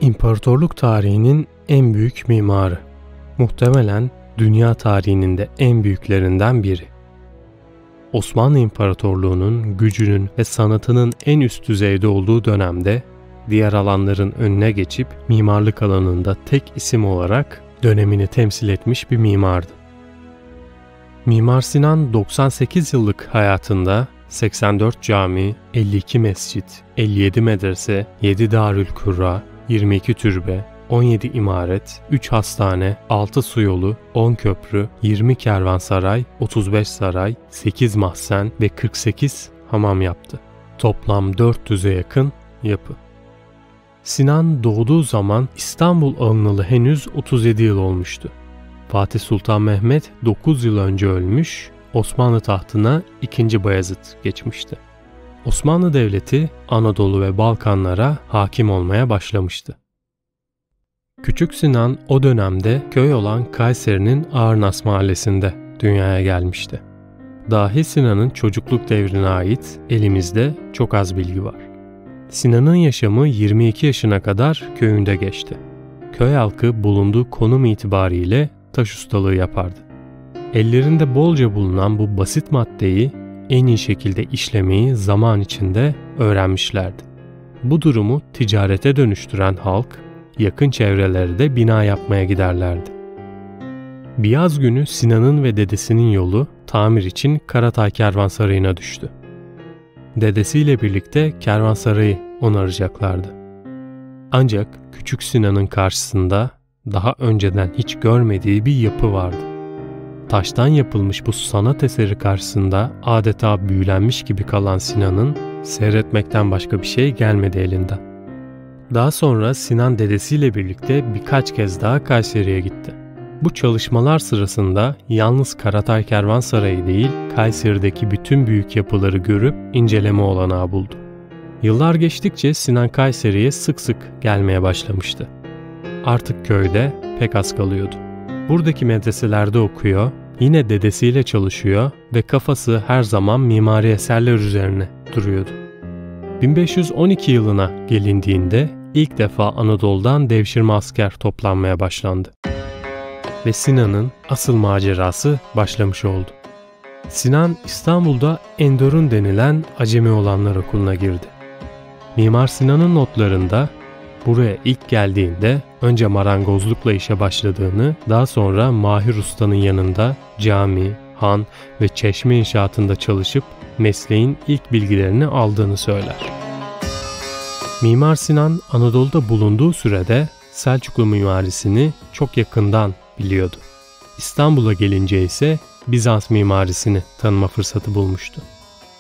İmparatorluk tarihinin en büyük mimarı. Muhtemelen dünya tarihinin de en büyüklerinden biri. Osmanlı İmparatorluğu'nun gücünün ve sanatının en üst düzeyde olduğu dönemde diğer alanların önüne geçip mimarlık alanında tek isim olarak dönemini temsil etmiş bir mimardı. Mimar Sinan 98 yıllık hayatında 84 cami, 52 mescit, 57 medrese, 7 darülkürra, 22 türbe, 17 imaret, 3 hastane, 6 su yolu, 10 köprü, 20 kervansaray, 35 saray, 8 mahzen ve 48 hamam yaptı. Toplam 400'e yakın yapı. Sinan doğduğu zaman İstanbul alınalı henüz 37 yıl olmuştu. Fatih Sultan Mehmet 9 yıl önce ölmüş, Osmanlı tahtına 2. Bayezid geçmişti. Osmanlı Devleti Anadolu ve Balkanlara hakim olmaya başlamıştı. Küçük Sinan o dönemde köy olan Kayseri'nin Ağırnas mahallesinde dünyaya gelmişti. Dahi Sinan'ın çocukluk devrine ait elimizde çok az bilgi var. Sinan'ın yaşamı 22 yaşına kadar köyünde geçti. Köy halkı bulunduğu konum itibariyle taş ustalığı yapardı. Ellerinde bolca bulunan bu basit maddeyi en iyi şekilde işlemeyi zaman içinde öğrenmişlerdi. Bu durumu ticarete dönüştüren halk, yakın çevrelerde bina yapmaya giderlerdi. Bir yaz günü Sinan'ın ve dedesinin yolu tamir için Karatay Kervansarayı'na düştü. Dedesiyle birlikte kervansarayı onaracaklardı. Ancak küçük Sinan'ın karşısında daha önceden hiç görmediği bir yapı vardı. Taştan yapılmış bu sanat eseri karşısında adeta büyülenmiş gibi kalan Sinan'ın seyretmekten başka bir şey gelmedi elinden. Daha sonra Sinan dedesiyle birlikte birkaç kez daha Kayseri'ye gitti. Bu çalışmalar sırasında yalnız Karatay Kervansarayı değil, Kayseri'deki bütün büyük yapıları görüp inceleme olanağı buldu. Yıllar geçtikçe Sinan Kayseri'ye sık sık gelmeye başlamıştı. Artık köyde pek az kalıyordu. Buradaki medreselerde okuyor, yine dedesiyle çalışıyor ve kafası her zaman mimari eserler üzerine duruyordu. 1512 yılına gelindiğinde ilk defa Anadolu'dan devşirme asker toplanmaya başlandı. Ve Sinan'ın asıl macerası başlamış oldu. Sinan İstanbul'da Enderun denilen Acemi Olanlar Okulu'na girdi. Mimar Sinan'ın notlarında buraya ilk geldiğinde önce marangozlukla işe başladığını, daha sonra Mahir Usta'nın yanında cami, han ve çeşme inşaatında çalışıp mesleğin ilk bilgilerini aldığını söyler. Mimar Sinan Anadolu'da bulunduğu sürede Selçuklu mimarisini çok yakından biliyordu. İstanbul'a gelince ise Bizans mimarisini tanıma fırsatı bulmuştu.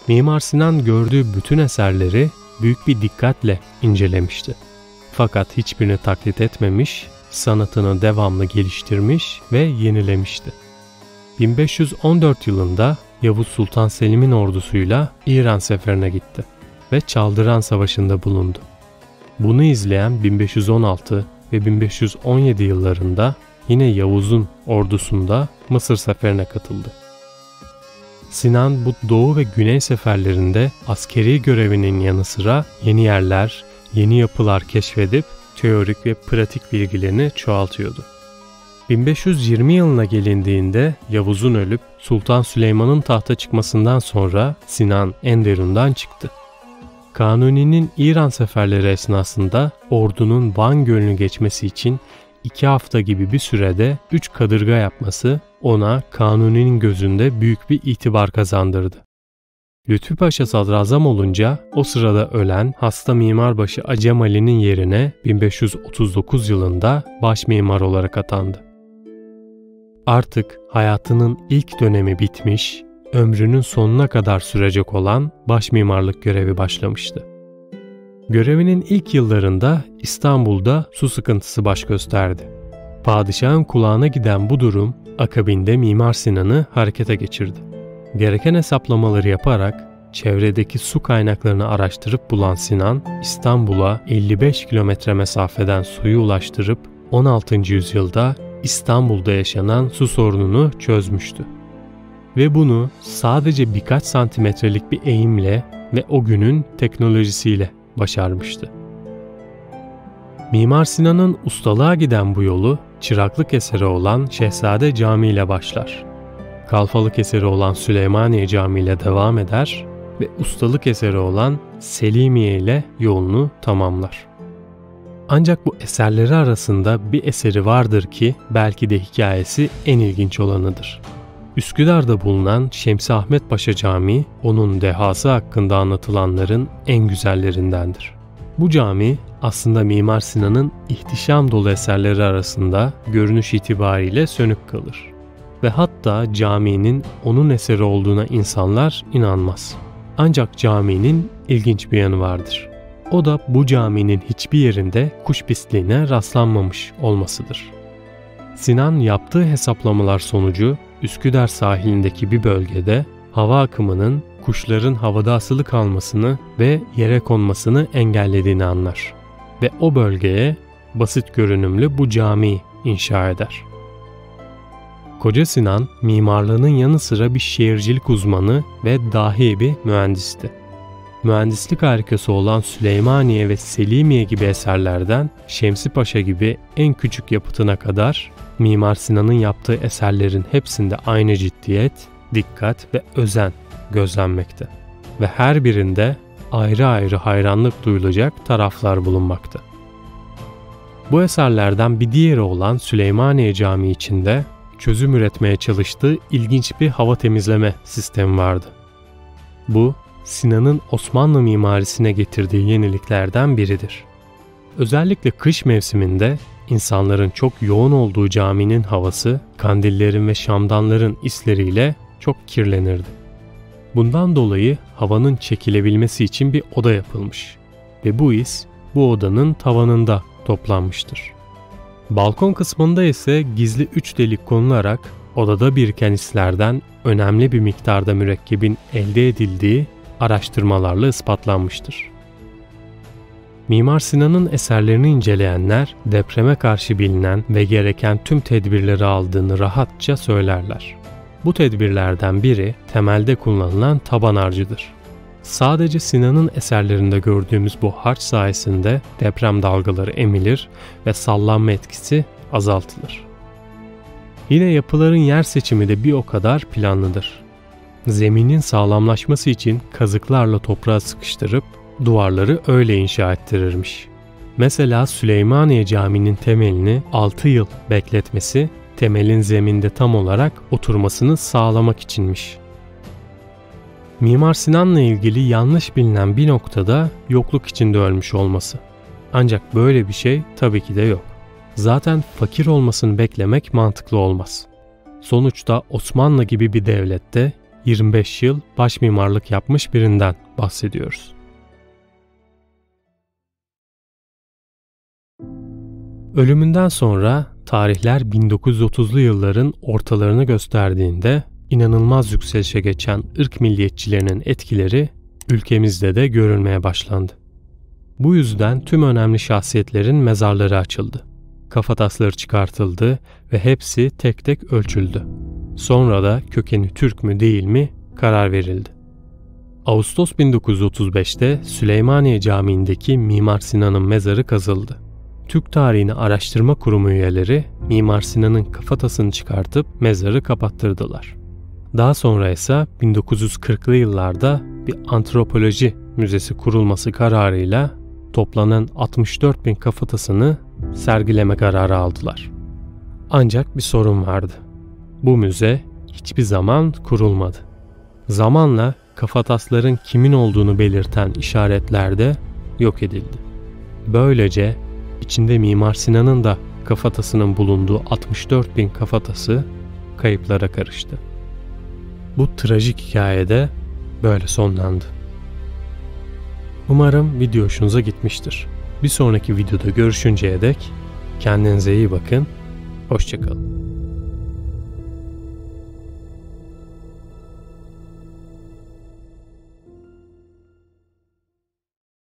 Mimar Sinan gördüğü bütün eserleri büyük bir dikkatle incelemişti. Fakat hiçbirini taklit etmemiş, sanatını devamlı geliştirmiş ve yenilemişti. 1514 yılında Yavuz Sultan Selim'in ordusuyla İran seferine gitti ve Çaldıran Savaşı'nda bulundu. Bunu izleyen 1516 ve 1517 yıllarında yine Yavuz'un ordusunda Mısır seferine katıldı. Sinan bu Doğu ve Güney seferlerinde askeri görevinin yanı sıra yeni yerler, yeni yapılar keşfedip teorik ve pratik bilgilerini çoğaltıyordu. 1520 yılına gelindiğinde Yavuz'un ölüp Sultan Süleyman'ın tahta çıkmasından sonra Sinan Enderun'dan çıktı. Kanuni'nin İran seferleri esnasında ordunun Van Gölü'nü geçmesi için 2 hafta gibi bir sürede 3 kadırga yapması ona Kanuni'nin gözünde büyük bir itibar kazandırdı. Lütfü Paşa sadrazam olunca o sırada ölen hasta mimarbaşı Acem Ali'nin yerine 1539 yılında baş mimar olarak atandı. Artık hayatının ilk dönemi bitmiş, ömrünün sonuna kadar sürecek olan baş mimarlık görevi başlamıştı. Görevinin ilk yıllarında İstanbul'da su sıkıntısı baş gösterdi. Padişahın kulağına giden bu durum akabinde Mimar Sinan'ı harekete geçirdi. Gereken hesaplamaları yaparak çevredeki su kaynaklarını araştırıp bulan Sinan, İstanbul'a 55 kilometre mesafeden suyu ulaştırıp 16. yüzyılda İstanbul'da yaşanan su sorununu çözmüştü. Ve bunu sadece birkaç santimetrelik bir eğimle ve o günün teknolojisiyle başarmıştı. Mimar Sinan'ın ustalığa giden bu yolu çıraklık eseri olan Şehzade Camii ile başlar. Kalfalık eseri olan Süleymaniye Camii ile devam eder ve ustalık eseri olan Selimiye ile yolunu tamamlar. Ancak bu eserleri arasında bir eseri vardır ki belki de hikayesi en ilginç olanıdır. Üsküdar'da bulunan Şemsi Ahmet Paşa Camii, onun dehası hakkında anlatılanların en güzellerindendir. Bu cami aslında Mimar Sinan'ın ihtişam dolu eserleri arasında görünüş itibariyle sönük kalır. Ve hatta caminin onun eseri olduğuna insanlar inanmaz. Ancak caminin ilginç bir yanı vardır. O da bu caminin hiçbir yerinde kuş pisliğine rastlanmamış olmasıdır. Sinan yaptığı hesaplamalar sonucu Üsküdar sahilindeki bir bölgede hava akımının kuşların havada asılı kalmasını ve yere konmasını engellediğini anlar. Ve o bölgeye basit görünümlü bu cami inşa eder. Koca Sinan, mimarlığının yanı sıra bir şehircilik uzmanı ve dahi bir mühendisti. Mühendislik harikası olan Süleymaniye ve Selimiye gibi eserlerden Şemsi Paşa gibi en küçük yapıtına kadar Mimar Sinan'ın yaptığı eserlerin hepsinde aynı ciddiyet, dikkat ve özen gözlenmekte. Ve her birinde ayrı ayrı hayranlık duyulacak taraflar bulunmakta. Bu eserlerden bir diğeri olan Süleymaniye Camii içinde çözüm üretmeye çalıştığı ilginç bir hava temizleme sistemi vardı. Bu, Sinan'ın Osmanlı mimarisine getirdiği yeniliklerden biridir. Özellikle kış mevsiminde insanların çok yoğun olduğu caminin havası kandillerin ve şamdanların isleriyle çok kirlenirdi. Bundan dolayı havanın çekilebilmesi için bir oda yapılmış ve bu is bu odanın tavanında toplanmıştır. Balkon kısmında ise gizli 3 delik konularak odada biriken islerden önemli bir miktarda mürekkebin elde edildiği araştırmalarla ispatlanmıştır. Mimar Sinan'ın eserlerini inceleyenler depreme karşı bilinen ve gereken tüm tedbirleri aldığını rahatça söylerler. Bu tedbirlerden biri temelde kullanılan taban harcıdır. Sadece Sinan'ın eserlerinde gördüğümüz bu harç sayesinde deprem dalgaları emilir ve sallanma etkisi azaltılır. Yine yapıların yer seçimi de bir o kadar planlıdır. Zeminin sağlamlaşması için kazıklarla toprağa sıkıştırıp duvarları öyle inşa ettirirmiş. Mesela Süleymaniye Camii'nin temelini 6 yıl bekletmesi, temelin zeminde tam olarak oturmasını sağlamak içinmiş. Mimar Sinan'la ilgili yanlış bilinen bir noktada yokluk içinde ölmüş olması. Ancak böyle bir şey tabii ki de yok. Zaten fakir olmasını beklemek mantıklı olmaz. Sonuçta Osmanlı gibi bir devlette 25 yıl baş mimarlık yapmış birinden bahsediyoruz. Ölümünden sonra tarihler 1930'lu yılların ortalarını gösterdiğinde inanılmaz yükselişe geçen ırk milliyetçilerinin etkileri ülkemizde de görülmeye başlandı. Bu yüzden tüm önemli şahsiyetlerin mezarları açıldı. Kafatasları çıkartıldı ve hepsi tek tek ölçüldü. Sonra da kökeni Türk mü değil mi karar verildi. Ağustos 1935'te Süleymaniye Camii'ndeki Mimar Sinan'ın mezarı kazıldı. Türk Tarihini Araştırma Kurumu üyeleri Mimar Sinan'ın kafatasını çıkartıp mezarı kapattırdılar. Daha sonra ise 1940'lı yıllarda bir antropoloji müzesi kurulması kararıyla toplanan 64.000 kafatasını sergileme kararı aldılar. Ancak bir sorun vardı. Bu müze hiçbir zaman kurulmadı. Zamanla kafatasların kimin olduğunu belirten işaretler de yok edildi. Böylece içinde Mimar Sinan'ın da kafatasının bulunduğu 64.000 kafatası kayıplara karıştı. Bu trajik hikayede böyle sonlandı. Umarım video hoşunuza gitmiştir. Bir sonraki videoda görüşünceye dek kendinize iyi bakın. Hoşça kalın.